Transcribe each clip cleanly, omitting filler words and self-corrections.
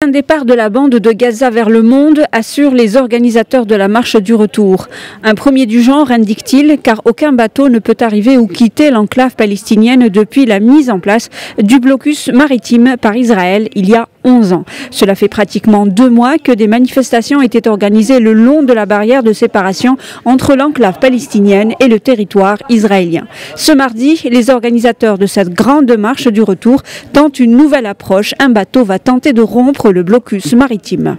Un départ de la bande de Gaza vers le monde, assurent les organisateurs de la marche du retour. Un premier du genre, indique-t-il, car aucun bateau ne peut arriver ou quitter l'enclave palestinienne depuis la mise en place du blocus maritime par Israël il y a 11 ans. Cela fait pratiquement 2 mois que des manifestations étaient organisées le long de la barrière de séparation entre l'enclave palestinienne et le territoire israélien. Ce mardi, les organisateurs de cette grande marche du retour tentent une nouvelle approche. Un bateau va tenter de rompre le blocus maritime.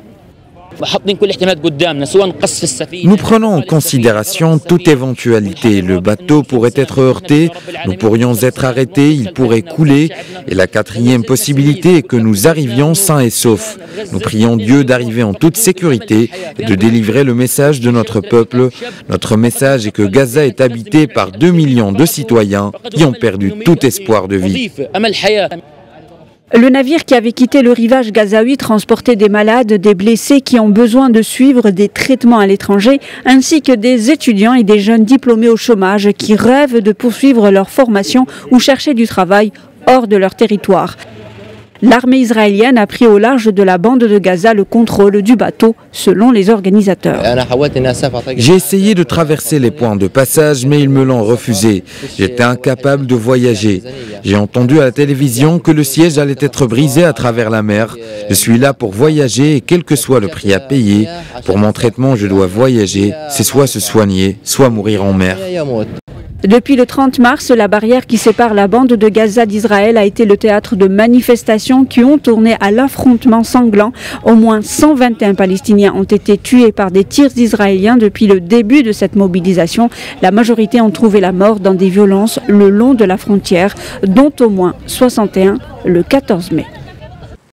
Nous prenons en considération toute éventualité. Le bateau pourrait être heurté, nous pourrions être arrêtés, il pourrait couler. Et la 4e possibilité est que nous arrivions sains et saufs. Nous prions Dieu d'arriver en toute sécurité et de délivrer le message de notre peuple. Notre message est que Gaza est habité par 2 millions de citoyens qui ont perdu tout espoir de vie. Le navire qui avait quitté le rivage gazaoui transportait des malades, des blessés qui ont besoin de suivre des traitements à l'étranger, ainsi que des étudiants et des jeunes diplômés au chômage qui rêvent de poursuivre leur formation ou chercher du travail hors de leur territoire. L'armée israélienne a pris au large de la bande de Gaza le contrôle du bateau, selon les organisateurs. J'ai essayé de traverser les points de passage, mais ils me l'ont refusé. J'étais incapable de voyager. J'ai entendu à la télévision que le siège allait être brisé à travers la mer. Je suis là pour voyager et quel que soit le prix à payer, pour mon traitement, je dois voyager. C'est soit se soigner, soit mourir en mer. Depuis le 30 mars, la barrière qui sépare la bande de Gaza d'Israël a été le théâtre de manifestations qui ont tourné à l'affrontement sanglant. Au moins 121 Palestiniens ont été tués par des tirs israéliens depuis le début de cette mobilisation. La majorité ont trouvé la mort dans des violences le long de la frontière, dont au moins 61 le 14 mai.